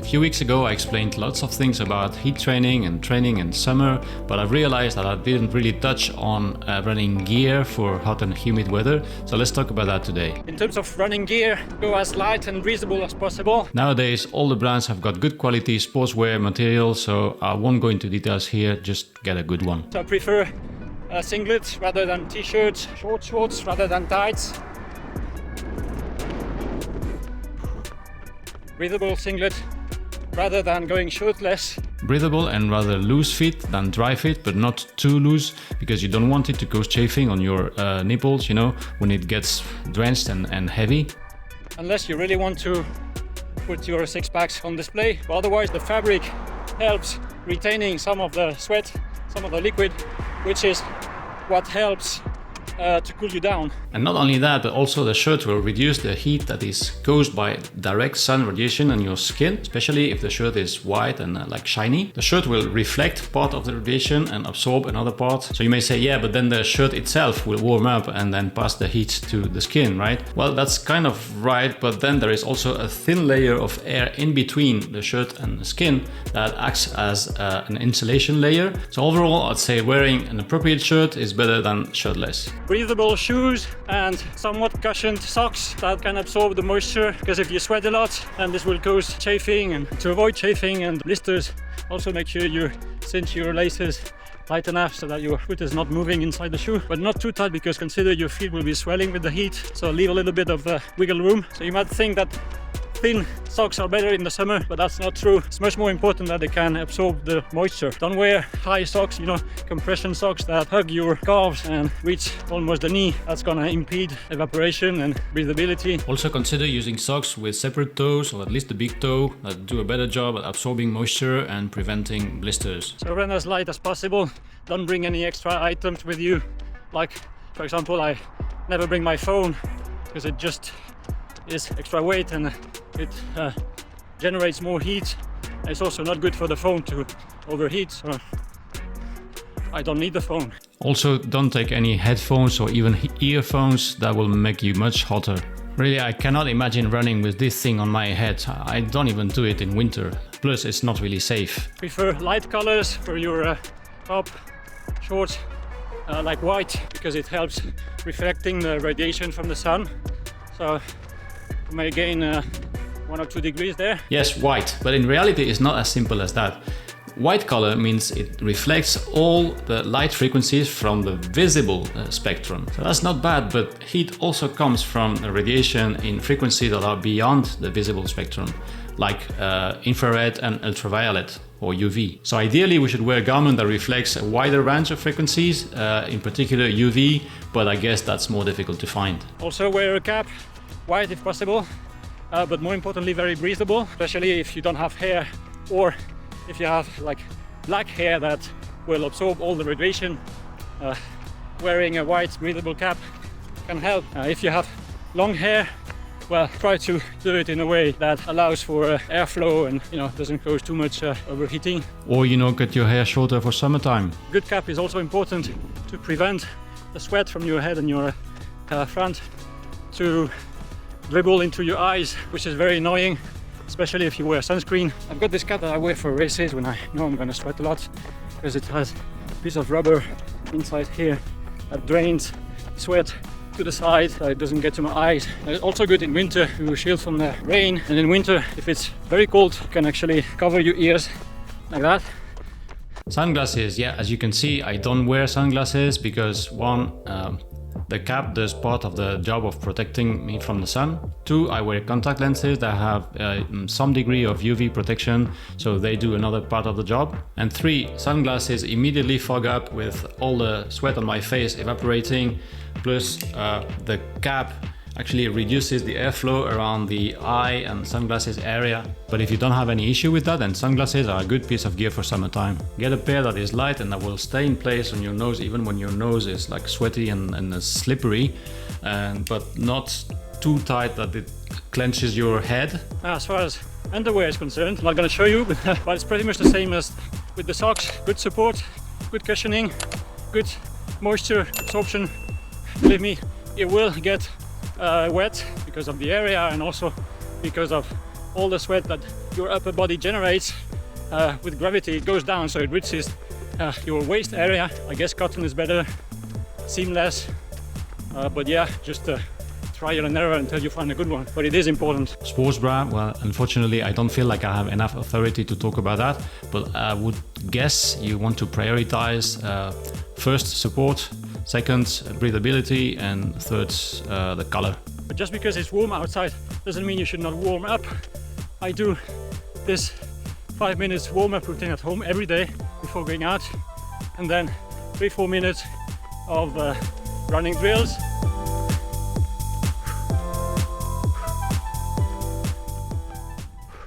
few weeks ago I explained lots of things about heat training in summer, but I've realized that I didn't really touch on running gear for hot and humid weather, so let's talk about that today. In terms of running gear, go as light and breathable as possible. Nowadays all the brands have got good quality sportswear material, so I won't go into details here, just get a good one. So I prefer a singlet rather than t-shirts, short shorts rather than tights. Breathable singlet rather than going shirtless. Breathable and rather loose fit than dry fit, but not too loose, because you don't want it to cause chafing on your nipples, you know, when it gets drenched and heavy. Unless you really want to put your six packs on display, but otherwise the fabric helps retaining some of the sweat, some of the liquid, which is what helps to cool you down. And not only that, but also the shirt will reduce the heat that is caused by direct sun radiation on your skin, especially if the shirt is white and like shiny. The shirt will reflect part of the radiation and absorb another part. So you may say, yeah, but then the shirt itself will warm up and then pass the heat to the skin, right? Well, that's kind of right, but then there is also a thin layer of air in between the shirt and the skin that acts as an insulation layer. So overall, I'd say wearing an appropriate shirt is better than shirtless. Breathable shoes and somewhat cushioned socks that can absorb the moisture, because if you sweat a lot, and this will cause chafing, and to avoid chafing and blisters, also make sure you cinch your laces tight enough so that your foot is not moving inside the shoe, but not too tight, because consider your feet will be swelling with the heat, so leave a little bit of wiggle room. So you might think that thin socks are better in the summer, but that's not true. It's much more important that they can absorb the moisture. Don't wear high socks, you know, compression socks that hug your calves and reach almost the knee. That's gonna impede evaporation and breathability. Also consider using socks with separate toes, or at least the big toe, that do a better job at absorbing moisture and preventing blisters. So run as light as possible. Don't bring any extra items with you. Like, for example, I never bring my phone because it just is extra weight and it generates more heat. It's also not good for the phone to overheat, so I don't need the phone. Also, don't take any headphones or even earphones, that will make you much hotter. Really, I cannot imagine running with this thing on my head. I don't even do it in winter. Plus, it's not really safe. Prefer light colors for your top, shorts, like white, because it helps reflecting the radiation from the sun. So you may gain 1 or 2 degrees there. Yes, white, but in reality it's not as simple as that. White color means it reflects all the light frequencies from the visible spectrum. So that's not bad, but heat also comes from the radiation in frequencies that are beyond the visible spectrum, like infrared and ultraviolet, or UV. So ideally we should wear a garment that reflects a wider range of frequencies, in particular UV, but I guess that's more difficult to find. Also wear a cap, white if possible, but more importantly very breathable, especially if you don't have hair, or if you have like black hair that will absorb all the radiation. Wearing a white breathable cap can help. If you have long hair, well, try to do it in a way that allows for airflow and, you know, doesn't cause too much overheating. Or, you know, get your hair shorter for summertime. Good cap is also important to prevent the sweat from your head and your front to dribble into your eyes, which is very annoying, especially if you wear sunscreen. I've got this cap that I wear for races when I know I'm gonna sweat a lot, because it has a piece of rubber inside here that drains sweat to the side so it doesn't get to my eyes. It's also good in winter to shield from the rain, and in winter, if it's very cold, you can actually cover your ears like that. Sunglasses, yeah, as you can see, I don't wear sunglasses because one, the cap does part of the job of protecting me from the sun. 2, I wear contact lenses that have some degree of UV protection, so they do another part of the job. And 3, sunglasses immediately fog up with all the sweat on my face evaporating, plus the cap actually reduces the airflow around the eye and sunglasses area. But if you don't have any issue with that, then sunglasses are a good piece of gear for summertime. Get a pair that is light and that will stay in place on your nose, even when your nose is like sweaty and slippery, but not too tight that it clenches your head. As far as underwear is concerned, I'm not going to show you, but it's pretty much the same as with the socks. Good support, good cushioning, good moisture absorption. Believe me, it will get wet because of the area and also because of all the sweat that your upper body generates with gravity, it goes down, so it reaches your waist area. I guess cotton is better, seamless, but yeah, just trial and error until you find a good one, but it is important. Sports bra, well, unfortunately, I don't feel like I have enough authority to talk about that, but I would guess you want to prioritize first support, second breathability, and third the color. But just because it's warm outside doesn't mean you should not warm up. I do this 5 minutes warm-up routine at home every day before going out, and then 3-4 minutes of running drills.